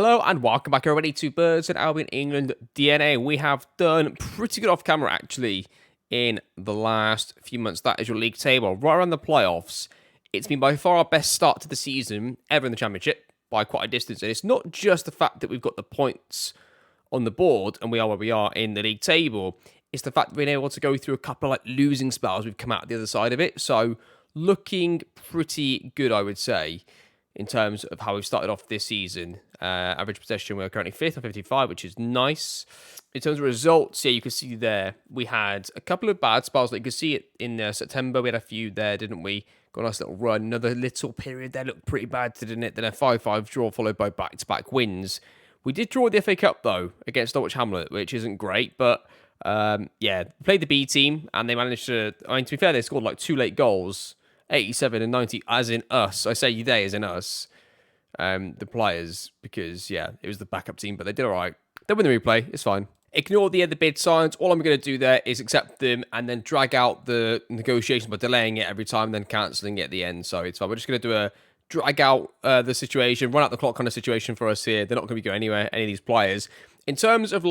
Hello and welcome back everybody to Burton Albion England DNA. We have done pretty good off camera actually in the last few months. That is your league table. Right around the playoffs, it's been by far our best start to the season ever in the championship by quite a distance. And it's not just the fact that we've got the points on the board and we are where we are in the league table. It's the fact that we've been able to go through a couple of losing spells. We've come out the other side of it. So looking pretty good, I would say, in terms of how we've started off this season. Average possession, we're currently 5th on 55, which is nice. In terms of results, yeah, you can see there, we had a couple of bad spells. Like you can see it in September, we had a few there, didn't we? Got a nice little run. Another little period there looked pretty bad, didn't it? Then a 5-5 draw followed by back-to-back wins. We did draw the FA Cup, though, against Norwich Hamlet, which isn't great, but yeah, played the B team, and they managed to, I mean, to be fair, they scored like 2 late goals, 87 and 90, as in us. I say they as in us, the players, because, yeah, it was the backup team, but they did all right. They win the replay. It's fine. Ignore the bid signs. All I'm going to do there is accept them and then drag out the negotiation by delaying it every time, then cancelling it at the end. So it's fine. We're just going to do a drag out the situation, run out the clock kind of situation for us here. They're not going to be going anywhere, any of these players. In terms of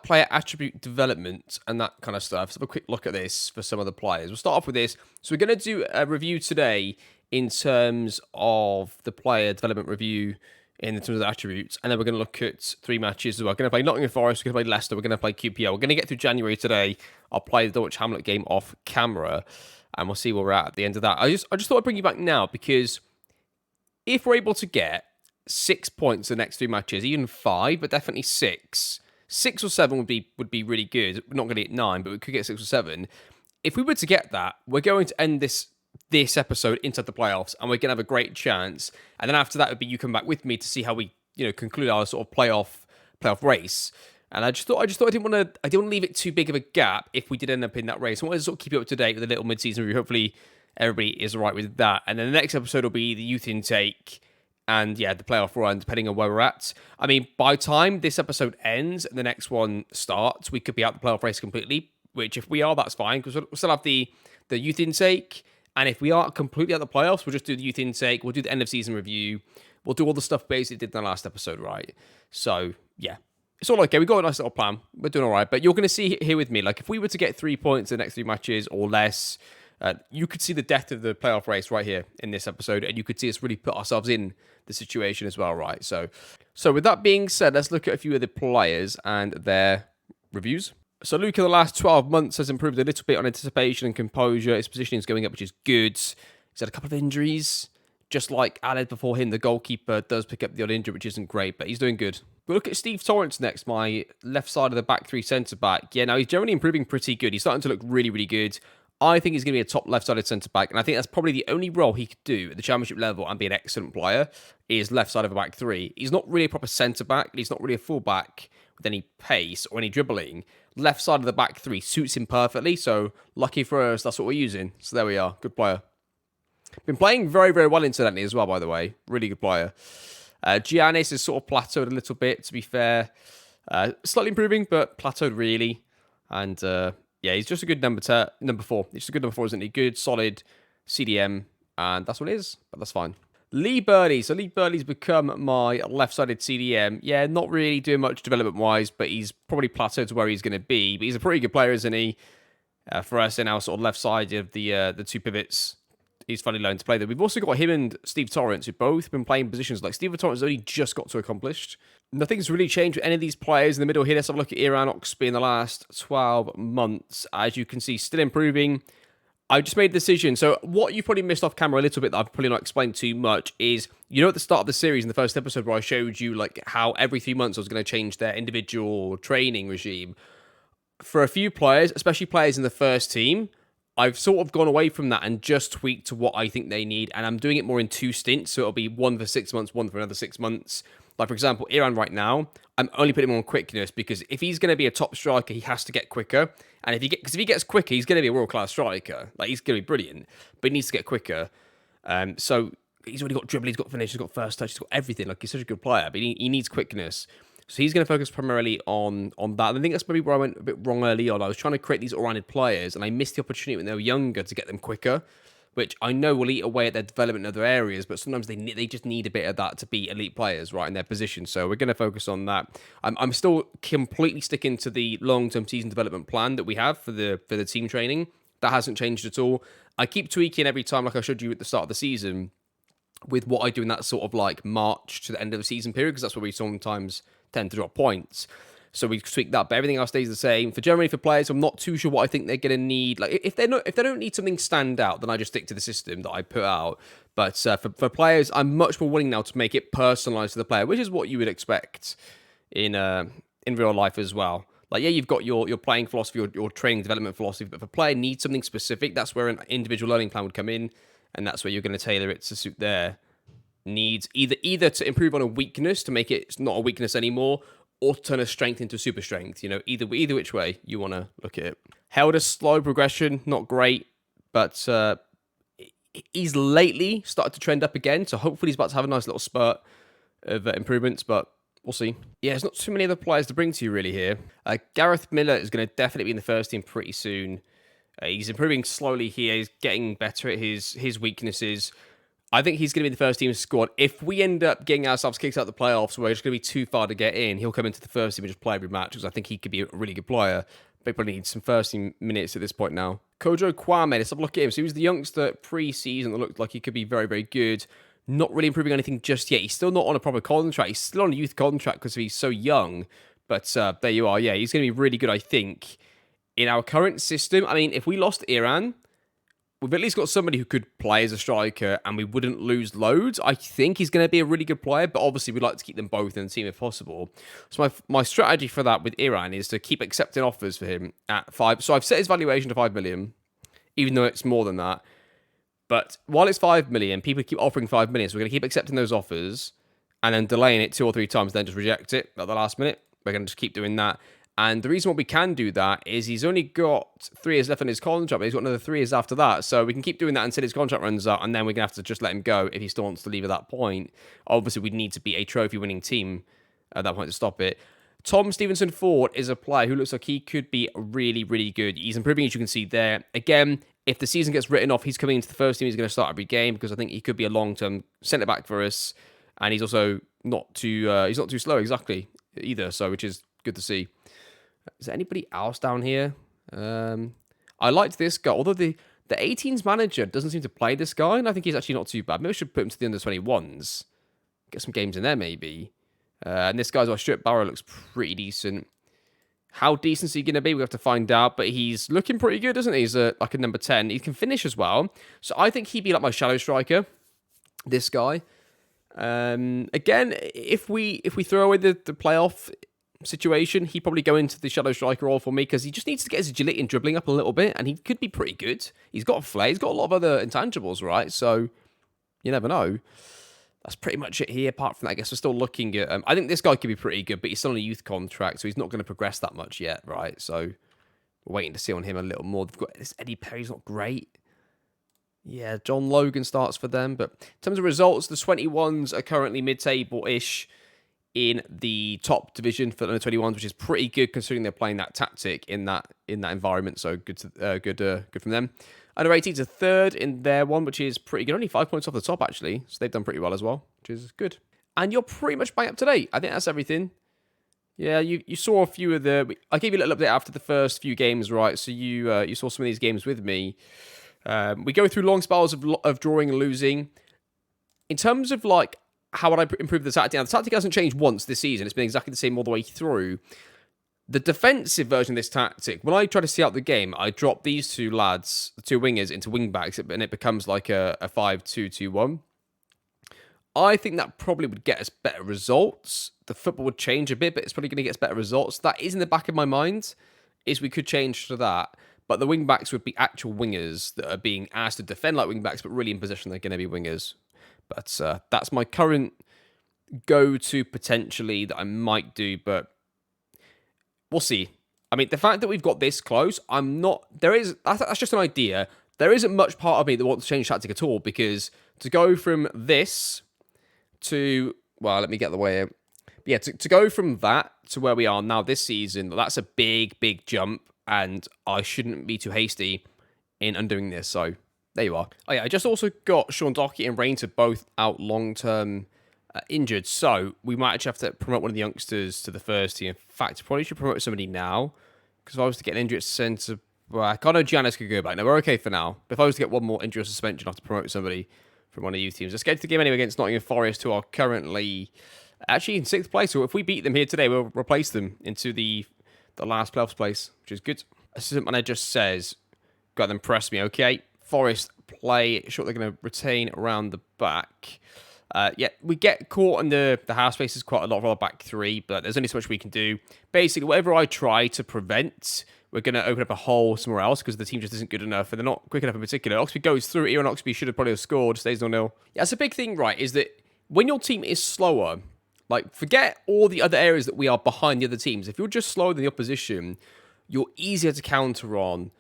player attribute development and that kind of stuff, let's have a quick look at this for some of the players. We'll start off with this. So we're going to do a review today in terms of the player development review in terms of the attributes, and then we're going to look at 3 matches as well. We're going to play Nottingham Forest, we're going to play Leicester, we're going to play QPR. We're going to get through January today. I'll play the Norwich Hamlet game off camera, and we'll see where we're at the end of that. I just thought I'd bring you back now, because if we're able to get 6 points the next 3 matches, even 5, but definitely 6 or 7 would be really good. We're not going to get 9, but we could get 6 or 7. If we were to get that, we're going to end this episode into the playoffs, and we're going to have a great chance. And then after that would be you come back with me to see how we, conclude our sort of playoff race. And I just thought I didn't want to leave it too big of a gap if we did end up in that race. I wanted to sort of keep you up to date with a little mid-season review. Hopefully everybody is all right with that. And then the next episode will be the youth intake and, yeah, the playoff run, depending on where we're at. I mean, by the time this episode ends and the next one starts, we could be out the playoff race completely, which if we are, that's fine, because we'll still have the youth intake. And if we are completely out the playoffs, we'll just do the youth intake, we'll do the end of season review, we'll do all the stuff basically did in the last episode, right? So, yeah, it's all okay. We've got a nice little plan. We're doing all right. But you're going to see here with me, like, if we were to get 3 points in the next 3 matches or less, you could see the depth of the playoff race right here in this episode, and you could see us really put ourselves in the situation as well, right? So with that being said, let's look at a few of the players and their reviews. So Luke in the last 12 months has improved a little bit on anticipation and composure. His positioning is going up, which is good. He's had a couple of injuries. Just like Aled before him, the goalkeeper does pick up the odd injury, which isn't great, but he's doing good. We'll look at Steve Torrance next, my left side of the back 3 centre-back. Yeah, now he's generally improving pretty good. He's starting to look really, really good. I think he's going to be a top left-sided centre-back, and I think that's probably the only role he could do at the championship level and be an excellent player, is left side of a back 3. He's not really a proper centre-back. He's not really a full-back with any pace or any dribbling. Left side of the back 3 suits him perfectly, so lucky for us, that's what we're using. So there we are, good player. Been playing very, very well incidentally as well, by the way. Really good player. Giannis has sort of plateaued a little bit, to be fair. Slightly improving, but plateaued really. And yeah, he's just a good number 4. He's just a good number 4, isn't he? Good, solid CDM, and that's what it is, but that's fine. Lee Burley. So Lee Burley's become my left-sided CDM. Yeah, not really doing much development-wise, but he's probably plateaued to where he's going to be. But he's a pretty good player, isn't he? For us in our sort of left side of the 2 pivots. He's finally learned to play there. We've also got him and Steve Torrance, who both been playing positions like Steve Torrance has only just got to accomplished. Nothing's really changed with any of these players in the middle here. Let's have a look at Iran Oxby in the last 12 months. As you can see, still improving. I just made a decision. So what you probably missed off camera a little bit that I've probably not explained too much is, at the start of the series in the first episode where I showed you like how every 3 months I was going to change their individual training regime. For a few players, especially players in the first team, I've sort of gone away from that and just tweaked to what I think they need. And I'm doing it more in 2 stints. So it'll be 1 for 6 months, 1 for another 6 months. Like, for example, Iran right now, I'm only putting him on quickness because if he's going to be a top striker, he has to get quicker. And if he gets quicker, he's going to be a world-class striker. Like, he's going to be brilliant, but he needs to get quicker. So he's already got dribble, he's got finish, he's got first touch, he's got everything. Like, he's such a good player, but he needs quickness. So he's going to focus primarily on that. And I think that's maybe where I went a bit wrong early on. I was trying to create these all-rounded players, and I missed the opportunity when they were younger to get them quicker, which I know will eat away at their development in other areas, but sometimes they just need a bit of that to be elite players, right, in their position. So we're going to focus on that. I'm still completely sticking to the long-term season development plan that we have for the team training. That hasn't changed at all. I keep tweaking every time, like I showed you at the start of the season, with what I do in that sort of like March to the end of the season period, because that's where we sometimes tend to drop points. So we tweak that, but everything else stays the same. For Germany, for players, I'm not too sure what I think they're going to need. Like if they don't need something stand out, then I just stick to the system that I put out. But for players, I'm much more willing now to make it personalized to the player, which is what you would expect in real life as well. Like, yeah, you've got your playing philosophy, your training development philosophy, but if a player needs something specific, that's where an individual learning plan would come in, and that's where you're going to tailor it to suit their needs, either to improve on a weakness to make it not a weakness anymore, or to turn a strength into super strength. You know, either which way you want to look at it. Held a slow progression, not great, but he's lately started to trend up again, so hopefully he's about to have a nice little spurt of improvements, but we'll see. Yeah, there's not too many other players to bring to you really here. Gareth Miller is going to definitely be in the first team pretty soon. He's improving slowly here. He's getting better at his weaknesses. I think he's going to be the first team squad. If we end up getting ourselves kicked out of the playoffs where it's going to be too far to get in, he'll come into the first team and just play every match, because I think he could be a really good player. But he probably needs some first team minutes at this point now. Kojo Kwame, let's have a look at him. So he was the youngster pre-season that looked like he could be very, very good. Not really improving anything just yet. He's still not on a proper contract. He's still on a youth contract because he's so young. But there you are. Yeah, he's going to be really good, I think. In our current system, I mean, if we lost Iran, we've at least got somebody who could play as a striker and we wouldn't lose loads. I think he's going to be a really good player, but obviously we'd like to keep them both in the team if possible. So my strategy for that with Iran is to keep accepting offers for him at 5. So I've set his valuation to 5 million, even though it's more than that. But while it's 5 million, people keep offering 5 million. So we're going to keep accepting those offers and then delaying it 2 or 3 times, then just reject it at the last minute. We're going to just keep doing that. And the reason why we can do that is he's only got 3 years left on his contract, but he's got another 3 years after that. So we can keep doing that until his contract runs out, and then we're going to have to just let him go if he still wants to leave at that point. Obviously, we'd need to be a trophy-winning team at that point to stop it. Tom Stevenson-Ford is a player who looks like he could be really, really good. He's improving, as you can see there. Again, if the season gets written off, he's coming into the first team. He's going to start every game because I think he could be a long-term centre-back for us. And he's also not too slow exactly either, so which is good to see. Is there anybody else down here? I liked this guy, although the 18s manager doesn't seem to play this guy, and I think he's actually not too bad. Maybe I should put him to the under-21s. Get some games in there, maybe. And this guy's Stuart Barrow looks pretty decent. How decent is he going to be? We have to find out, but he's looking pretty good, isn't he? He's like a number 10. He can finish as well. So I think he'd be like my shadow striker, this guy. Again, if we throw away the playoff situation, he'd probably go into the shadow striker role for me because he just needs to get his agility and dribbling up a little bit, and he could be pretty good. He's got a flair. He's got a lot of other intangibles, right? So you never know. That's pretty much it here. Apart from that, I guess we're still looking at... I think this guy could be pretty good, but he's still on a youth contract, so he's not going to progress that much yet, right? So we're waiting to see on him a little more. They've got this Eddie Perry's not great. Yeah, John Logan starts for them, but in terms of results, the 21s are currently mid-table-ish in the top division for the under 21s, which is pretty good considering they're playing that tactic in that environment. So good from them. Under 18s are third in their one, which is pretty good. Only 5 points off the top actually, so they've done pretty well as well, which is good. And you're pretty much bang up to date. I think that's everything. Yeah, you saw a few of the. I gave you a little update after the first few games, right? So you saw some of these games with me. We go through long spells of drawing and losing. In terms of like, how would I improve the tactic? Now, the tactic hasn't changed once this season. It's been exactly the same all the way through. The defensive version of this tactic, when I try to see out the game, I drop these two lads, the two wingers, into wing backs, and it becomes like a 5-2-2-1. I think that probably would get us better results. The football would change a bit, but it's probably going to get us better results. That is in the back of my mind, is we could change to that. But the wing backs would be actual wingers that are being asked to defend like wing backs, but really in possession they're going to be wingers. But that's my current go-to potentially that I might do, but we'll see. I mean, the fact that we've got this close, that's just an idea. There isn't much part of me that wants to change tactic at all, because to go from this to, well, let me get the way out. Yeah, to go from that to where we are now this season, that's a big, big jump, and I shouldn't be too hasty in undoing this. So There you are. Oh, yeah, I just also got Sean Doherty and Rainter both out long-term injured, so we might actually have to promote one of the youngsters to the first team. In fact, probably should promote somebody now, because if I was to get an injury at centre back, I know Giannis could go back. No, we're okay for now. But if I was to get one more injury or suspension, I'll have to promote somebody from one of the youth teams. Let's get to the game anyway against Nottingham Forest, who are currently actually in 6th place. So if we beat them here today, we'll replace them into the last playoffs place, which is good. Assistant manager says, got them press me, okay? Forest play short. They're going to retain around the back. Yeah, we get caught in the half spaces quite a lot for our back three, but there's only so much we can do. Basically, whatever I try to prevent, we're going to open up a hole somewhere else because the team just isn't good enough, and they're not quick enough in particular. Oxby goes through it here, and Oxby should have probably scored, stays 0-0. Yeah, that's a big thing, right, is that when your team is slower, like, forget all the other areas that we are behind the other teams. If you're just slower than the opposition, you're easier to counter on.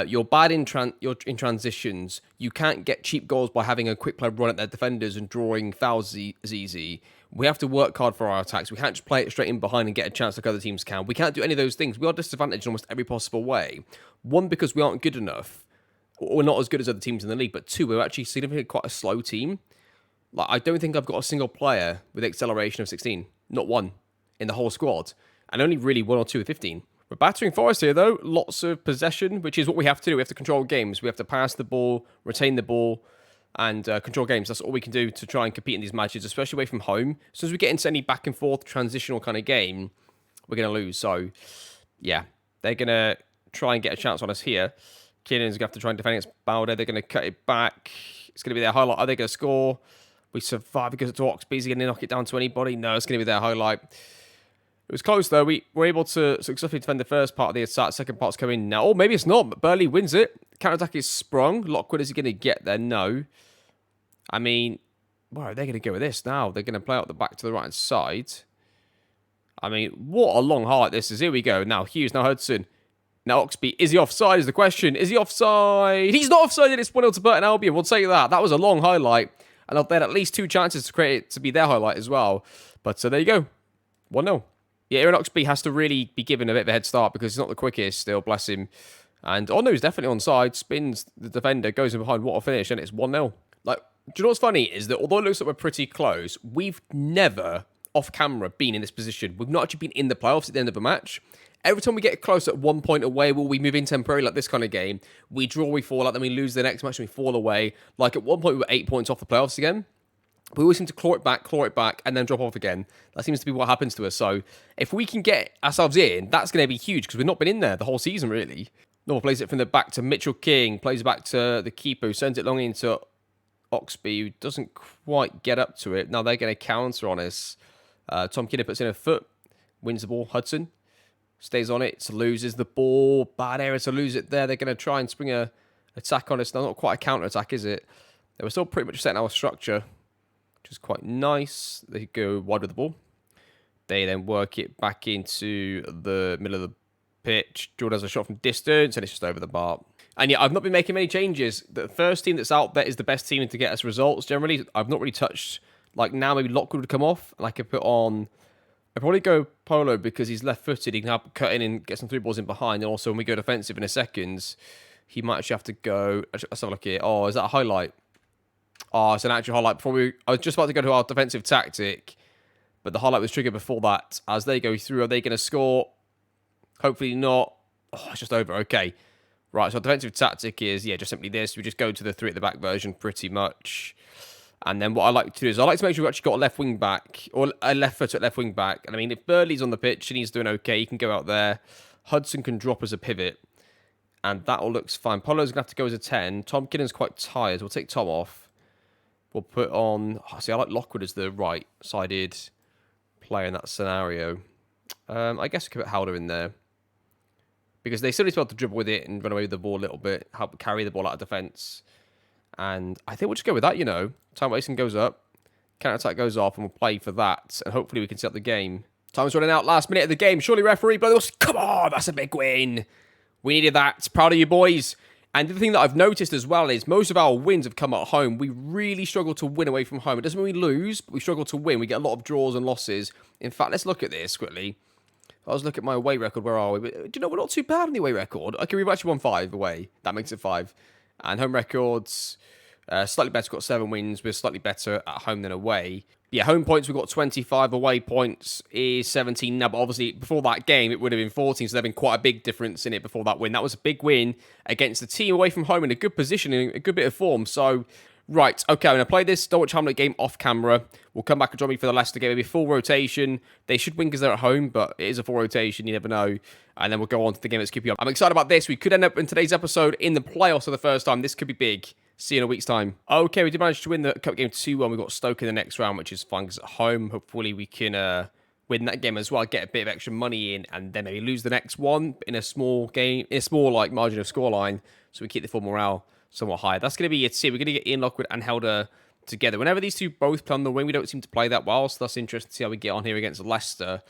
You're bad in transitions. You can't get cheap goals by having a quick play run at their defenders and drawing fouls as easy. We have to work hard for our attacks. We can't just play it straight in behind and get a chance like other teams can. We can't do any of those things. We are disadvantaged in almost every possible way. One, because we aren't good enough, or we're not as good as other teams in the league. But two, we're actually significantly quite a slow team. Like, I don't think I've got a single player with acceleration of 16. Not one in the whole squad. And only really 1 or 2 with 15. We're battering Forest here, though. Lots of possession, which is what we have to do. We have to control games. We have to pass the ball, retain the ball, and control games. That's all we can do to try and compete in these matches, especially away from home. As soon as we get into any back and forth transitional kind of game, we're going to lose. So, yeah, they're going to try and get a chance on us here. Kinnan's going to have to try and defend against Bowder. They're going to cut it back. It's going to be their highlight. Are they going to score? We survive because it's Oxby. Is he going to knock it down to anybody? No, it's going to be their highlight. It was close, though. We were able to successfully defend the first part of the attack. Second part's coming now. Oh, maybe it's not, but Burley wins it. Counter-attack is sprung. Lockwood, is he going to get there? No. I mean, where are they going to go with this now? They're going to play out the back to the right-hand side. I mean, what a long highlight this is. Here we go. Now Hughes, now Hudson. Now Oxby. Is he offside is the question. Is he offside? He's not offside. It's 1-0 to Burton Albion. We'll take that. That was a long highlight. And they had at least 2 chances to create it to be their highlight as well. But there you go. 1-0. Yeah, Aaron Oxby has to really be given a bit of a head start because he's not the quickest still, bless him. And no, he's definitely onside, spins the defender, goes in behind, what a finish, and it's 1-0. Like, do you know what's funny is that although it looks like we're pretty close, we've never, off camera, been in this position. We've not actually been in the playoffs at the end of a match. Every time we get close at 1 point away, will we move in temporarily like this kind of game? We draw, we fall out, then we lose the next match and we fall away. Like at one point we were 8 points off the playoffs again. We always seem to claw it back, and then drop off again. That seems to be what happens to us. So if we can get ourselves in, that's going to be huge because we've not been in there the whole season, really. Normal plays it from the back to Mitchell King, plays it back to the keeper, who sends it long into Oxby, who doesn't quite get up to it. Now they're going to counter on us. Tom Kidder puts in a foot, wins the ball. Hudson stays on it, loses the ball. Bad area to lose it there. They're going to try and spring a attack on us. Now, not quite a counter-attack, is it? They were still pretty much setting our structure, which is quite nice. They go wide with the ball. They then work it back into the middle of the pitch. Jordan has a shot from distance, and it's just over the bar. And yeah, I've not been making many changes. The first team that's out there is the best team to get us results. Generally, I've not really touched, like now maybe Lockwood would come off, and I could put on, I'd probably go Polo because he's left-footed. He can help cut in and get some 3 balls in behind. And also, when we go defensive in a second, he might actually have to go. Let's have a look here. Oh, is that a highlight? Oh, it's an actual highlight. I was just about to go to our defensive tactic, but the highlight was triggered before that. As they go through, are they going to score? Hopefully not. Oh, it's just over. Okay. Right, so our defensive tactic is, yeah, just simply this. We just go to the 3 at the back version pretty much. And then what I like to do is I like to make sure we've actually got a left wing back, or a left foot at left wing back. And I mean, if Burley's on the pitch and he's doing okay, he can go out there. Hudson can drop as a pivot. And that all looks fine. Polo's going to have to go as a 10. Tom Kinnan's quite tired. We'll take Tom off. We'll put on... Oh, see, I like Lockwood as the right-sided player in that scenario. I guess we could put Howder in there. Because they still need to be able to dribble with it and run away with the ball a little bit. Help carry the ball out of defence. And I think we'll just go with that, you know. Time wasting goes up. Counter-attack goes off and we'll play for that. And hopefully we can set up the game. Time's running out. Last minute of the game. Surely referee. But come on, that's a big win. We needed that. Proud of you boys. And the thing that I've noticed as well is most of our wins have come at home. We really struggle to win away from home. It doesn't mean we lose, but we struggle to win. We get a lot of draws and losses. In fact, let's look at this quickly. I was looking at my away record. Where are we? Do you know, we're not too bad on the away record. Okay, we've actually won 5 away. That makes it 5. And home records, slightly better, got 7 wins. We're slightly better at home than away. Yeah, home points, we've got 25. Away points is 17 now. But obviously, before that game, it would have been 14. So there's been quite a big difference in it before that win. That was a big win against the team away from home in a good position, in a good bit of form. So, right, okay, I'm going to play this Dulwich Hamlet game off camera. We'll come back and join me for the Leicester game. It'll be full rotation. They should win because they're at home, but it is a full rotation. You never know. And then we'll go on to the game that's QPR. I'm excited about this. We could end up in today's episode in the playoffs for the first time. This could be big. See you in a week's time. Okay, we did manage to win the cup game 2-1. We've got Stoke in the next round, which is fun because at home, hopefully we can win that game as well, get a bit of extra money in, and then maybe lose the next one in a small game, in a small like margin of scoreline, so we keep the full morale somewhat higher. That's going to be it. See, we're going to get Ian Lockwood and Helder together. Whenever these two both play on the wing, we don't seem to play that well, so that's interesting to see how we get on here against Leicester.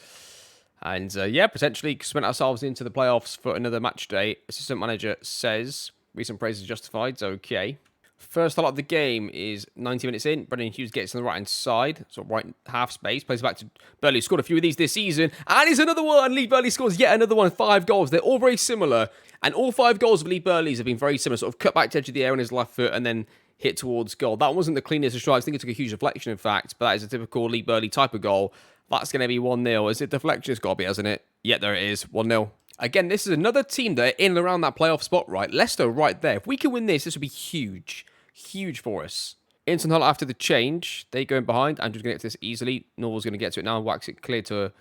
And yeah, potentially cement ourselves into the playoffs for another match day. Assistant manager says recent praise is justified. Okay. First highlight of the game is 90 minutes in. Brendan Hughes gets on the right-hand side, sort of right half space, plays it back to Burley. Scored a few of these this season, and it's another one. Lee Burley scores yet another one. 5 goals. They're all very similar, and all 5 goals of Lee Burley's have been very similar. Sort of cut back to edge of the air on his left foot, and then hit towards goal. That wasn't the cleanest of strikes. I think it took a huge deflection, in fact, but that is a typical Lee Burley type of goal. That's going to be 1-0. Is it deflection? It's got to be, hasn't it? Yeah, there it is. 1-0. Again, this is another team that are in and around that playoff spot, right? Leicester right there. If we can win this, this would be huge. Huge for us. Instant Hull after the change. They go in behind. Andrew's going to get to this easily. Norval's going to get to it now. Whacks it clear to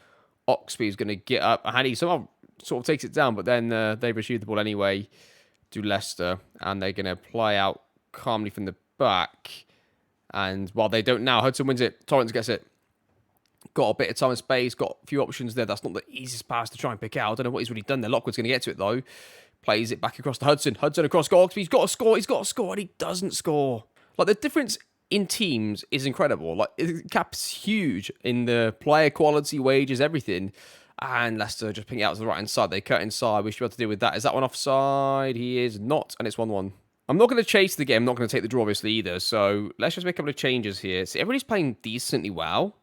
Oxby, who's going to get up. And he somehow sort of takes it down, but then they retrieve the ball anyway to Leicester. And they're going to play out calmly from the back. And while they don't now, Hudson wins it. Torrance gets it. Got a bit of time and space. Got a few options there. That's not the easiest pass to try and pick out. I don't know what he's really done there. Lockwood's going to get to it, though. Plays it back across to Hudson. Hudson across goal. He's got to score. He's got to score, and he doesn't score. Like, the difference in teams is incredible. Like, the cap's huge in the player quality, wages, everything. And Leicester just picking it out to the right-hand side. They cut inside. We should be able to deal with that. Is that one offside? He is not, and it's 1-1. I'm not going to chase the game. I'm not going to take the draw, obviously, either. So let's just make a couple of changes here. See, everybody's playing decently well.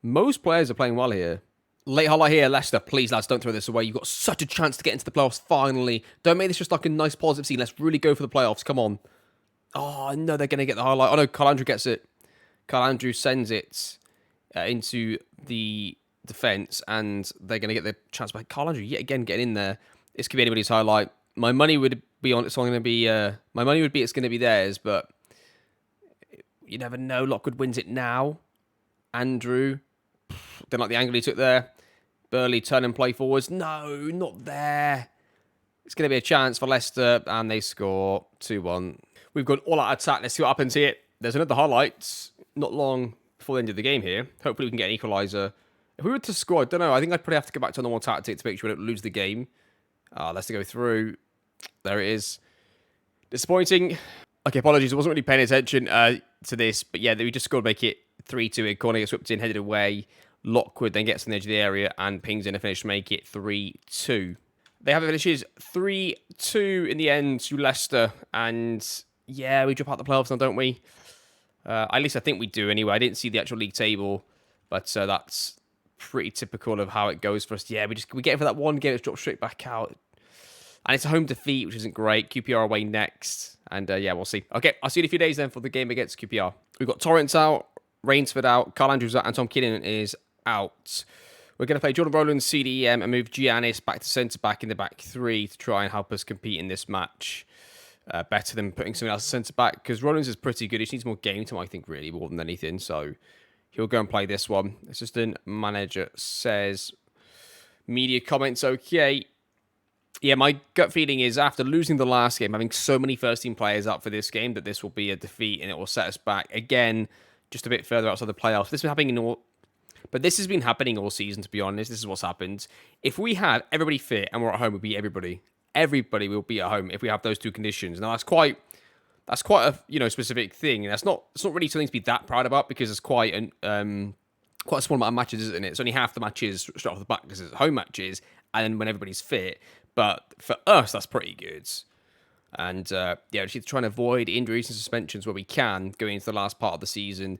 Most players are playing well here. Late highlight here, Leicester. Please, lads, don't throw this away. You've got such a chance to get into the playoffs finally. Don't make this just like a nice positive scene. Let's really go for the playoffs. Come on. Oh, no, they're going to get the highlight. Oh, no, Carl Andrew gets it. Carl Andrew sends it into the defence, and they're going to get the chance back. Carl Andrew, yet again, getting in there. This could be anybody's highlight. My money would be on it's going to be. My money would be it's going to be theirs, but you never know. Lockwood wins it now. Andrew, didn't like the angle he took there. Burley turn and play forwards. No, not there. It's going to be a chance for Leicester, and they score 2-1. We've got all out attack. Let's see what happens here. There's another highlight. Not long before the end of the game here. Hopefully we can get an equaliser. If we were to score, I don't know. I think I'd probably have to go back to a normal tactic to make sure we don't lose the game. Leicester go through. There it is. Disappointing. Okay, apologies. I wasn't really paying attention to this. But yeah, we just scored to make it 3-2. A corner gets whipped in, headed away. Lockwood then gets on the edge of the area and pings in a finish to make it 3-2. They have it finishes 3-2 in the end to Leicester. And yeah, we drop out the playoffs now, don't we? At least I think we do anyway. I didn't see the actual league table. But that's pretty typical of how it goes for us. Yeah, we get it for that one game. It's dropped straight back out. And it's a home defeat, which isn't great. QPR away next. And yeah, we'll see. Okay, I'll see you in a few days then for the game against QPR. We've got Torrance out, Rainsford out, Carl Andrews out, and Tom Kinnan is out. We're going to play Jordan Rowland, CDM, and move Giannis back to centre-back in the back three to try and help us compete in this match. Better than putting someone else centre-back, because Rowlands is pretty good. He just needs more game time, I think, really, more than anything. So he'll go and play this one. Assistant manager says, media comments, okay. Yeah, my gut feeling is after losing the last game, having so many first-team players up for this game, that this will be a defeat and it will set us back again, just a bit further outside the playoffs. This has been happening all season, to be honest. This is what's happened. If we had everybody fit and we're at home, we'd beat everybody. Everybody will be at home if we have those two conditions. Now that's quite a specific thing, and it's not really something to be that proud about because it's quite a small amount of matches, isn't it? It's only half the matches straight off the back because it's home matches, and then when everybody's fit. But for us, that's pretty good. And yeah, we just need to try and avoid injuries and suspensions where we can going into the last part of the season.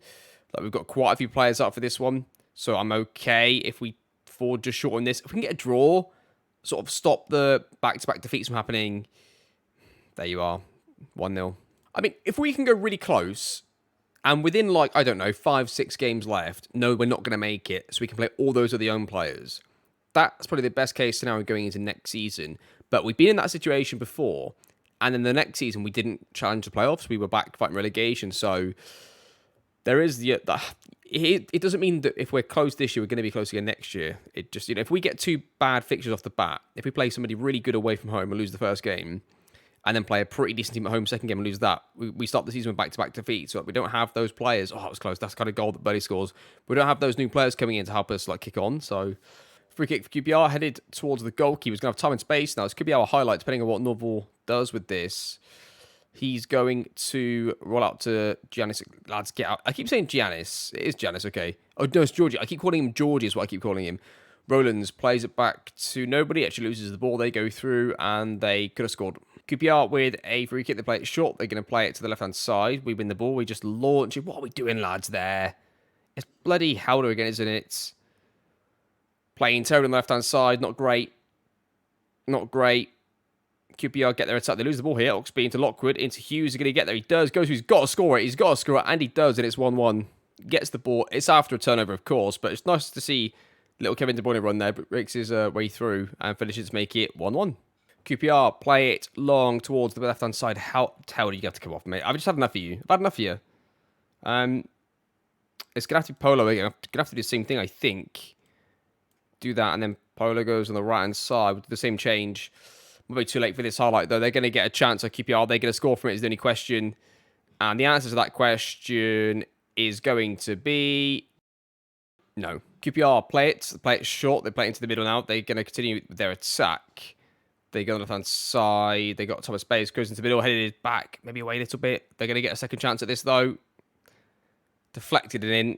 Like we've got quite a few players up for this one, so I'm okay if we fall just short on this. If we can get a draw, sort of stop the back-to-back defeats from happening. There you are. 1-0. I mean, if we can go really close, and within, like, I don't know, 5-6 games left, no, we're not going to make it, so we can play all those other young players. That's probably the best case scenario going into next season. But we've been in that situation before, and then the next season we didn't challenge the playoffs. We were back fighting relegation, so there is it doesn't mean that if we're close this year, we're going to be close again next year. It just, if we get 2 bad fixtures off the bat, if we play somebody really good away from home and lose the first game, and then play a pretty decent team at home second game and lose that, we start the season with back-to-back defeats. So we don't have those players. Oh, it was close. That's the kind of goal that Birdie scores. We don't have those new players coming in to help us kick on. So free kick for QPR, headed towards the goalkeeper. He's going to have time and space now. This could be our highlight, depending on what Norval does with this. He's going to roll out to Giannis. Lads, get out. I keep saying Giannis. It is Giannis, okay. Oh, no, it's Georgie. I keep calling him Georgie is what I keep calling him. Rowlands plays it back to nobody. Actually loses the ball. They go through, and they could have scored. QPR with a free kick. They play it short. They're going to play it to the left-hand side. We win the ball. We just launch it. What are we doing, lads, there? It's bloody Howler again, isn't it? Playing terrible on the left-hand side. Not great. Not great. QPR get their attack. They lose the ball here. Oxby into Lockwood. Into Hughes. He's going to get there. He does. Goes. He's got to score it. He's got to score it. And he does. And it's 1-1. Gets the ball. It's after a turnover, of course. But it's nice to see little Kevin De Bruyne run there. But breaks his way through and finishes to make it 1-1. QPR play it long towards the left-hand side. How do you have to come off, mate? I've just had enough of you. I've had enough of you. It's going to have to be Polo again. I'm going to have to do the same thing, I think. Do that, and then Polo goes on the right-hand side with the same change. Might be too late for this highlight, though. They're going to get a chance at QPR. Are they going to score from it is the only question. And the answer to that question is going to be no. QPR play it short. They play it into the middle now. They're going to continue with their attack. They go on the left-hand side. They got Thomas Space, goes into the middle, headed back, maybe away a little bit. They're going to get a second chance at this, though. Deflected it in.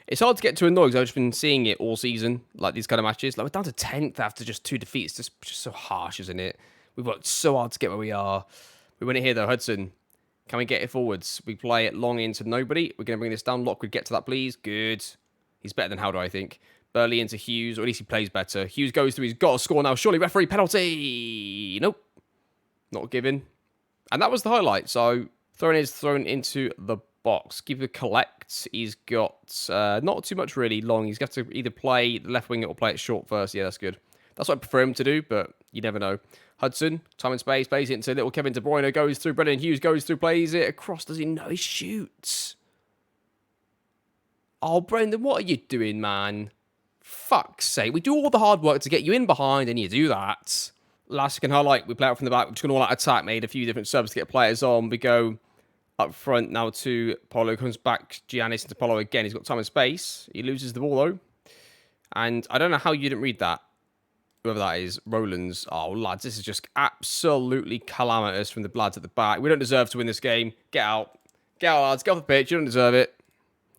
It's hard to get too annoyed because I've just been seeing it all season, like these kind of matches. Like, we're down to 10th after just 2 defeats. It's just so harsh, isn't it? We've worked so hard to get where we are. We win it here, though. Hudson, can we get it forwards? We play it long into nobody. We're going to bring this down. Lockwood, get to that, please. Good. He's better than Howder, I think. Burley into Hughes, or at least he plays better. Hughes goes through. He's got to score now. Surely, referee, penalty. Nope. Not given. And that was the highlight. So, thrown into the box. Keeper collects. He's got not too much really long. He's got to either play the left wing or play it short first. Yeah, that's good. That's what I prefer him to do, but you never know. Hudson, time and space, plays it into little Kevin De Bruyne, goes through. Brendan Hughes goes through, plays it across. Does he know? He shoots. Oh, Brendan, what are you doing, man? Fuck's sake. We do all the hard work to get you in behind, and you do that. Last second highlight, we play out from the back. We've just gone all out attack, made a few different subs to get players on. We go up front now to Polo. Comes back, Giannis into Polo again. He's got time and space. He loses the ball, though. And I don't know how you didn't read that. Whoever that is, Rowlands. Oh, lads, this is just absolutely calamitous from the lads at the back. We don't deserve to win this game. Get out. Get out, lads. Get off the pitch. You don't deserve it.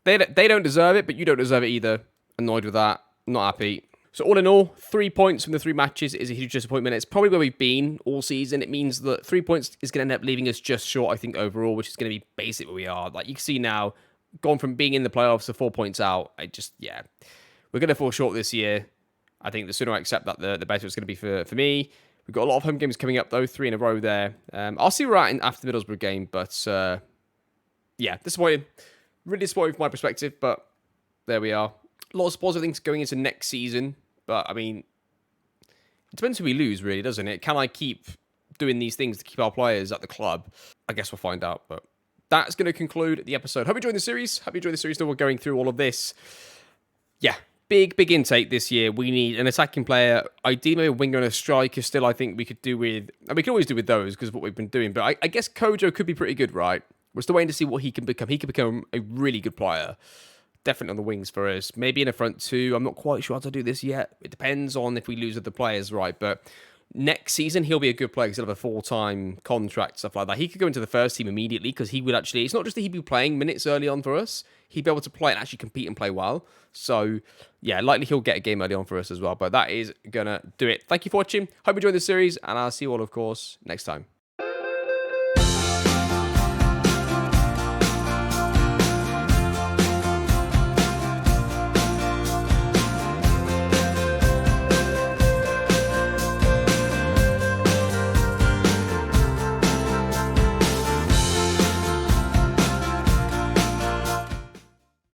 They don't deserve it, but you don't deserve it either. Annoyed with that. Not happy. So all in all, 3 points from the 3 matches is a huge disappointment. It's probably where we've been all season. It means that 3 points is going to end up leaving us just short, I think, overall, which is going to be basic where we are. Like, you can see now, gone from being in the playoffs to 4 points out. We're going to fall short this year. I think the sooner I accept that, the better it's going to be for me. We've got a lot of home games coming up, though, 3 in a row there. I'll see where we're at after the Middlesbrough game, but disappointed. Really disappointed from my perspective, but there we are. A lot of positive things going into next season, but, I mean, it depends who we lose, really, doesn't it? Can I keep doing these things to keep our players at the club? I guess we'll find out, but that's going to conclude the episode. Hope you enjoyed the series. Hope you enjoyed the series. Still, we're going through all of this. Yeah, big intake this year. We need an attacking player, ideally a winger and a striker. Still, I think we could do with, and we can always do with those because of what we've been doing, but I guess Kojo could be pretty good, right? We're still waiting to see what he can become. He could become a really good player. Definitely on the wings for us. Maybe in a front two. I'm not quite sure how to do this yet. It depends on if we lose other players, right? But next season, he'll be a good player because he'll have a full-time contract, stuff like that. He could go into the first team immediately because he would actually... It's not just that he'd be playing minutes early on for us. He'd be able to play and actually compete and play well. So, yeah, likely he'll get a game early on for us as well. But that is going to do it. Thank you for watching. Hope you enjoyed this series. And I'll see you all, of course, next time.